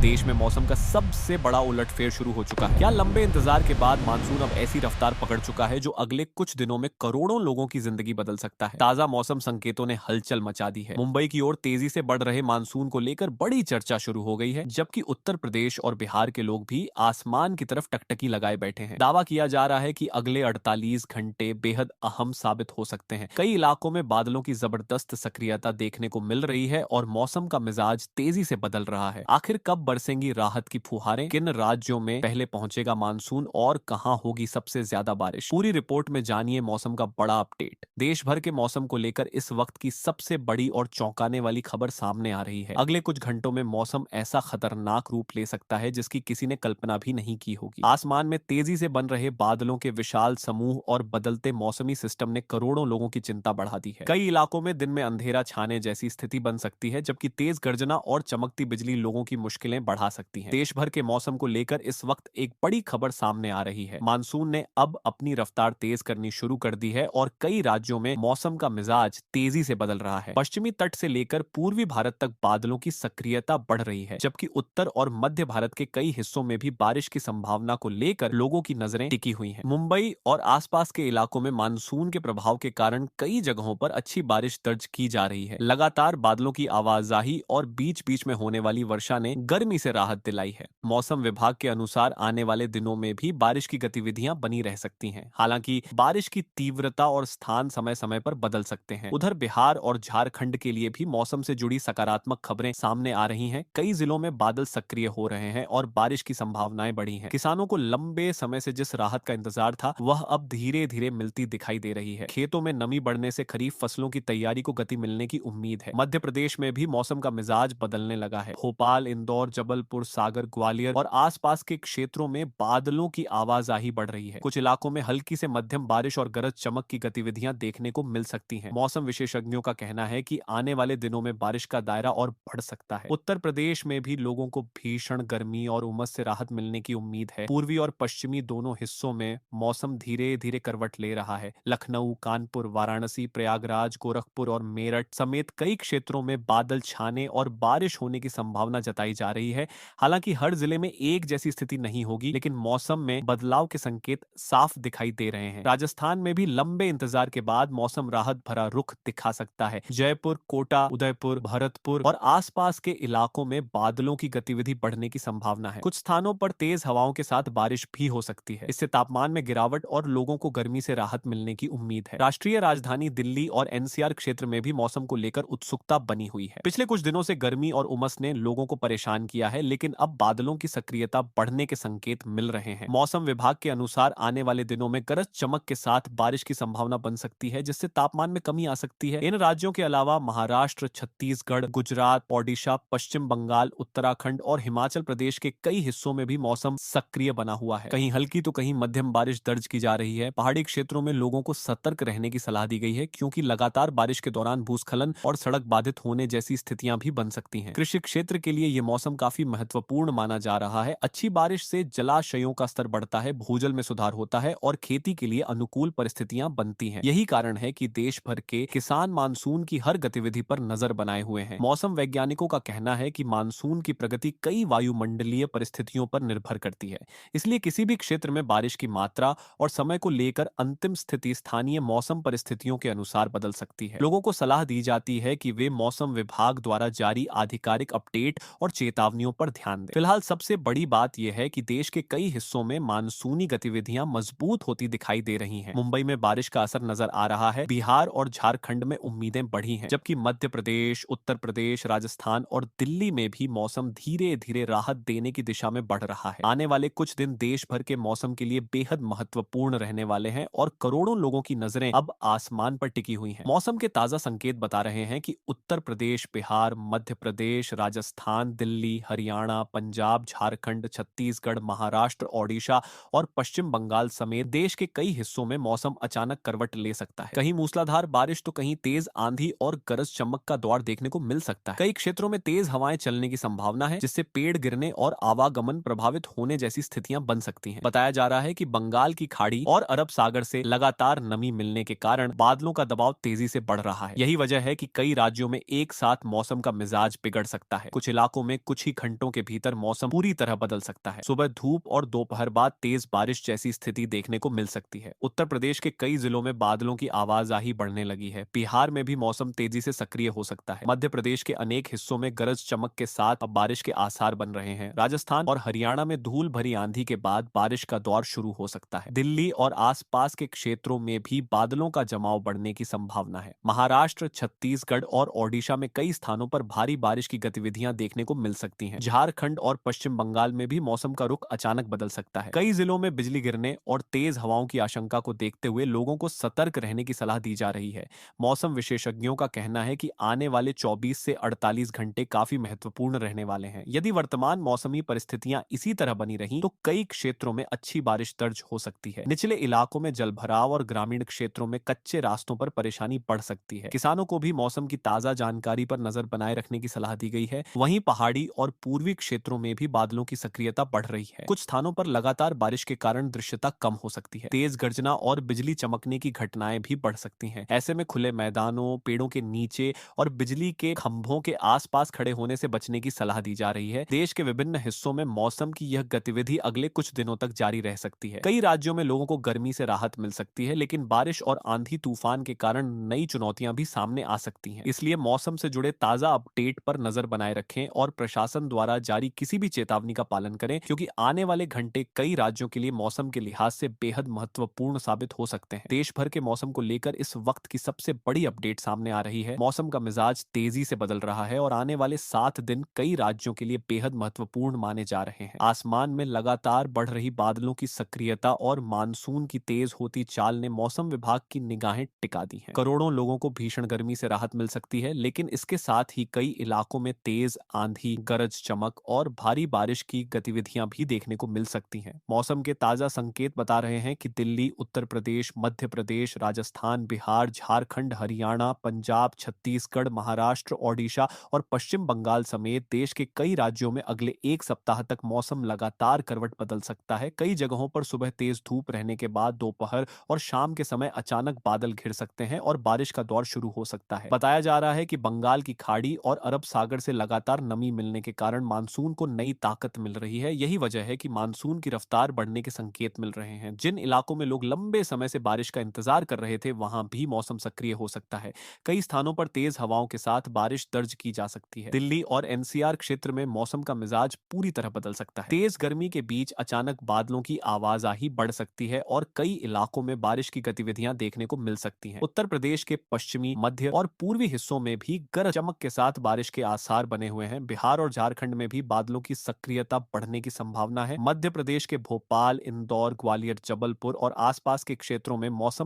देश में मौसम का सबसे बड़ा उलटफेर शुरू हो चुका है। क्या लंबे इंतजार के बाद मानसून अब ऐसी रफ्तार पकड़ चुका है जो अगले कुछ दिनों में करोड़ों लोगों की जिंदगी बदल सकता है। ताजा मौसम संकेतों ने हलचल मचा दी है। मुंबई की ओर तेजी से बढ़ रहे मानसून को लेकर बड़ी चर्चा शुरू हो गई है, जबकि उत्तर प्रदेश और बिहार के लोग भी आसमान की तरफ टकटकी लगाए बैठे हैं। दावा किया जा रहा है कि अगले 48 घंटे बेहद अहम साबित हो सकते हैं। कई इलाकों में बादलों की जबरदस्त सक्रियता देखने को मिल रही है और मौसम का मिजाज तेजी से बदल रहा है। आखिर कब बरसेंगी राहत की फुहारें, किन राज्यों में पहले पहुंचेगा मानसून और कहां होगी सबसे ज्यादा बारिश, पूरी रिपोर्ट में जानिए मौसम का बड़ा अपडेट। देश भर के मौसम को लेकर इस वक्त की सबसे बड़ी और चौंकाने वाली खबर सामने आ रही है। अगले कुछ घंटों में मौसम ऐसा खतरनाक रूप ले सकता है जिसकी किसी ने कल्पना भी नहीं की होगी। आसमान में तेजी से बन रहे बादलों के विशाल समूह और बदलते मौसमी सिस्टम ने करोड़ों लोगों की चिंता बढ़ा दी है। कई इलाकों में दिन में अंधेरा छाने जैसी स्थिति बन सकती है, जबकि तेज गर्जना और चमकती बिजली लोगों की मुश्किलें बढ़ा सकती हैं। देश भर के मौसम को लेकर इस वक्त एक बड़ी खबर सामने आ रही है। मानसून ने अब अपनी रफ्तार तेज करनी शुरू कर दी है और कई राज्यों में मौसम का मिजाज तेजी से बदल रहा है। पश्चिमी तट से लेकर पूर्वी भारत तक बादलों की सक्रियता बढ़ रही है, जबकि उत्तर और मध्य भारत के कई हिस्सों में भी बारिश की संभावना को लेकर लोगों की नजरें टिकी हुई हैं। मुंबई और आसपास के इलाकों में मानसून के प्रभाव के कारण कई जगहों पर अच्छी बारिश दर्ज की जा रही है। लगातार बादलों की आवाजाही और बीच बीच में होने वाली वर्षा ने गर्मी से राहत दिलाई है। मौसम विभाग के अनुसार आने वाले दिनों में भी बारिश की गतिविधियां बनी रह सकती हैं। हालांकि बारिश की तीव्रता और स्थान समय समय पर बदल सकते हैं। उधर बिहार और झारखंड के लिए भी मौसम से जुड़ी सकारात्मक खबरें सामने आ रही हैं। कई जिलों में बादल सक्रिय हो रहे हैं और बारिश की संभावनाएं बढ़ी हैं। किसानों को लंबे समय से जिस राहत का इंतजार था, वह अब धीरे धीरे मिलती दिखाई दे रही है। खेतों में नमी बढ़ने से खरीफ फसलों की तैयारी को गति मिलने की उम्मीद है। मध्य प्रदेश में भी मौसम का मिजाज बदलने लगा है। भोपाल, इंदौर, जबलपुर, सागर, ग्वालियर और आसपास के क्षेत्रों में बादलों की आवाजाही बढ़ रही है। कुछ इलाकों में हल्की से मध्यम बारिश और गरज चमक की गतिविधियां देखने को मिल सकती हैं। मौसम विशेषज्ञों का कहना है कि आने वाले दिनों में बारिश का दायरा और बढ़ सकता है। उत्तर प्रदेश में भी लोगों को भीषण गर्मी और उमस से राहत मिलने की उम्मीद है। पूर्वी और पश्चिमी दोनों हिस्सों में मौसम धीरे धीरे करवट ले रहा है। लखनऊ, कानपुर, वाराणसी, प्रयागराज, गोरखपुर और मेरठ समेत कई क्षेत्रों में बादल छाने और बारिश होने की संभावना जताई जा रही है। हालांकि हर जिले में एक जैसी स्थिति नहीं होगी, लेकिन मौसम में बदलाव के संकेत साफ दिखाई दे रहे हैं। राजस्थान में भी लंबे इंतजार के बाद मौसम राहत भरा रुख दिखा सकता है। जयपुर, कोटा, उदयपुर, भरतपुर और आसपास के इलाकों में बादलों की गतिविधि बढ़ने की संभावना है। कुछ स्थानों पर तेज हवाओं के साथ बारिश भी हो सकती है। इससे तापमान में गिरावट और लोगों को गर्मी से राहत मिलने की उम्मीद है। राष्ट्रीय राजधानी दिल्ली और एनसीआर क्षेत्र में भी मौसम को लेकर उत्सुकता बनी हुई है। पिछले कुछ दिनों से गर्मी और उमस ने लोगों को परेशान किया है, लेकिन अब बादलों की सक्रियता बढ़ने के संकेत मिल रहे हैं। मौसम विभाग के अनुसार आने वाले दिनों में गरज चमक के साथ बारिश की संभावना बन सकती है, जिससे तापमान में कमी आ सकती है। इन राज्यों के अलावा महाराष्ट्र, छत्तीसगढ़, गुजरात, ओडिशा, पश्चिम बंगाल, उत्तराखंड और हिमाचल प्रदेश के कई हिस्सों में भी मौसम सक्रिय बना हुआ है। कहीं हल्की तो कहीं मध्यम बारिश दर्ज की जा रही है। पहाड़ी क्षेत्रों में लोगों को सतर्क रहने की सलाह दी गई है, क्योंकि लगातार बारिश के दौरान भूस्खलन और सड़क बाधित होने जैसी स्थितियां भी बन सकती हैं। कृषि क्षेत्र के लिए यह मौसम काफी महत्वपूर्ण माना जा रहा है। अच्छी बारिश से जलाशयों का स्तर बढ़ता है, भूजल में सुधार होता है और खेती के लिए अनुकूल परिस्थितियां बनती हैं। यही कारण है कि देश भर के किसान मानसून की हर गतिविधि पर नजर बनाए हुए हैं। मौसम वैज्ञानिकों का कहना है कि मानसून की प्रगति कई वायुमंडलीय परिस्थितियों पर निर्भर करती है। इसलिए किसी भी क्षेत्र में बारिश की मात्रा और समय को लेकर अंतिम स्थिति स्थानीय मौसम परिस्थितियों के अनुसार बदल सकती है। लोगों को सलाह दी जाती है कि वे मौसम विभाग द्वारा जारी आधिकारिक अपडेट और चेतावनियों पर ध्यान दें। फिलहाल सबसे बड़ी बात यह है कि देश के कई हिस्सों में मानसूनी गतिविधियां मजबूत होती दिखाई दे रही हैं। मुंबई में बारिश का असर नजर आ रहा है। बिहार और झारखंड में उम्मीदें बढ़ी हैं, जबकि मध्य प्रदेश, उत्तर प्रदेश, राजस्थान और दिल्ली में भी मौसम धीरे धीरे राहत देने की दिशा में बढ़ रहा है। आने वाले कुछ दिन देश भर के मौसम के लिए बेहद महत्वपूर्ण रहने वाले हैं और करोड़ों लोगों की नजरें अब आसमान पर टिकी हुई हैं। मौसम के ताजा संकेत बता रहे हैं कि उत्तर प्रदेश, बिहार, मध्य प्रदेश, राजस्थान, दिल्ली, हरियाणा, पंजाब, झारखंड, छत्तीसगढ़, महाराष्ट्र, ओडिशा और पश्चिम बंगाल समेत देश के कई हिस्सों में मौसम अचानक करवट ले सकता है। कहीं मूसलाधार बारिश तो कहीं तेज आंधी और गरज चमक का दौर देखने को मिल सकता है। कई क्षेत्रों में तेज हवाएं चलने की संभावना है, जिससे पेड़ गिरने और आवागमन प्रभावित होने जैसी स्थितियां बन सकती हैं। बताया जा रहा है कि बंगाल की खाड़ी और अरब सागर से लगातार नमी मिलने के कारण बादलों का दबाव तेजी से बढ़ रहा है। यही वजह है कि कई राज्यों में एक साथ मौसम का मिजाज बिगड़ सकता है। कुछ इलाकों में कुछ ही घंटों के भीतर मौसम पूरी तरह बदल सकता है। सुबह धूप और दोपहर बाद तेज बारिश जैसी स्थिति देखने को मिल सकती है। उत्तर प्रदेश के कई जिलों में बादलों की आवाजाही बढ़ने लगी है। बिहार में भी मौसम तेजी से सक्रिय हो सकता है। मध्य प्रदेश के अनेक हिस्सों में गरज चमक के साथ अब बारिश के आसार बन रहे हैं। राजस्थान और हरियाणा में धूल भरी आंधी के बाद बारिश का दौर शुरू हो सकता है। दिल्ली और आसपास के क्षेत्रों में भी बादलों का जमाव बढ़ने की संभावना है। महाराष्ट्र, छत्तीसगढ़ और ओडिशा में कई स्थानों पर भारी बारिश की गतिविधियां देखने को मिल सकती हैं। झारखंड और पश्चिम बंगाल में भी मौसम का रुख अचानक बदल सकता है। कई जिलों में बिजली गिरने और तेज हवाओं की आशंका को देखते हुए लोगों को सतर्क रहने की सलाह दी जा रही है। मौसम विशेषज्ञों का कहना है कि आने वाले 24 से 48 घंटे काफी महत्वपूर्ण रहने वाले हैं। यदि वर्तमान मौसमी परिस्थितियां इसी तरह बनी रहीं, तो कई क्षेत्रों में अच्छी बारिश दर्ज हो सकती है। निचले इलाकों में जलभराव और ग्रामीण क्षेत्रों में कच्चे रास्तों पर परेशानी बढ़ सकती है। किसानों को भी मौसम की ताजा जानकारी पर नजर बनाए रखने की सलाह दी गई है। वहीं पहाड़ी और पूर्वी क्षेत्रों में भी बादलों की सक्रियता बढ़ रही है। कुछ स्थानों पर लगातार बारिश के कारण दृश्यता कम हो सकती है। तेज गर्जना और बिजली चमकने की घटनाएं भी बढ़ सकती हैं। ऐसे में खुले मैदानों, पेड़ों के नीचे और बिजली के खंभों के आसपास खड़े होने से बचने की सलाह दी जा रही है। देश के विभिन्न हिस्सों में मौसम की यह गतिविधि अगले कुछ दिनों तक जारी रह सकती है। कई राज्यों में लोगों को गर्मी से राहत मिल सकती है, लेकिन बारिश और आंधी तूफान के कारण नई चुनौतियां भी सामने आ सकती हैं। इसलिए मौसम से जुड़े ताजा अपडेट पर नजर बनाए रखें और प्रशासन द्वारा जारी किसी भी चेतावनी का पालन करें, क्योंकि आने वाले घंटे कई राज्यों के लिए मौसम के लिहाज से बेहद महत्वपूर्ण साबित हो सकते हैं। देश भर के मौसम को लेकर इस वक्त की सबसे बड़ी अपडेट सामने आ रही है। मौसम का मिजाज तेजी से बदल रहा है और आने वाले 7 दिन कई राज्यों के लिए बेहद महत्वपूर्ण माने जा रहे हैं। आसमान में लगातार बढ़ रही बादलों की सक्रियता और मानसून की तेज होती चाल ने मौसम विभाग की निगाहें टिका दी हैं। करोड़ों लोगों को भीषण गर्मी से राहत मिल सकती है, लेकिन इसके साथ ही कई इलाकों में तेज आंधी, गरज चमक और भारी बारिश की गतिविधियां भी देखने को मिल सकती हैं। मौसम के ताजा संकेत बता रहे हैं कि दिल्ली, उत्तर प्रदेश, मध्य प्रदेश, राजस्थान, बिहार, झारखंड, हरियाणा, पंजाब, छत्तीसगढ़, महाराष्ट्र, ओडिशा और पश्चिम बंगाल समेत देश के कई राज्यों में अगले एक सप्ताह तक मौसम लगातार करवट बदल सकता है। कई जगहों पर सुबह तेज धूप रहने के बाद दोपहर और शाम के समय अचानक बादल घिर सकते हैं और बारिश का दौर शुरू हो सकता है। बताया जा रहा है कि बंगाल की खाड़ी और अरब सागर से लगातार नमी मिलने के कारण मानसून को नई ताकत मिल रही है। यही वजह है कि मानसून की रफ्तार बढ़ने के संकेत मिल रहे हैं। जिन इलाकों में लोग लंबे समय से बारिश का इंतजार कर रहे थे, वहां भी मौसम सक्रिय हो सकता है। कई स्थानों पर तेज हवाओं के साथ बारिश दर्ज की जा सकती है। दिल्ली और एनसीआर क्षेत्र में मौसम का मिजाज पूरी तरह बदल सकता है। तेज गर्मी के बीच अचानक बादलों की आवाजाही बढ़ सकती है और कई इलाकों में बारिश की गतिविधियां देखने को मिल सकती हैं। उत्तर प्रदेश के पश्चिमी, मध्य और पूर्वी हिस्सों में भी गरज चमक के साथ बारिश के आसार बने हुए हैं। बिहार और झारखंड में भी बादलों की सक्रियता बढ़ने की संभावना है। मध्य प्रदेश के भोपाल, इंदौर, ग्वालियर, जबलपुर और आसपास के क्षेत्रों में मौसम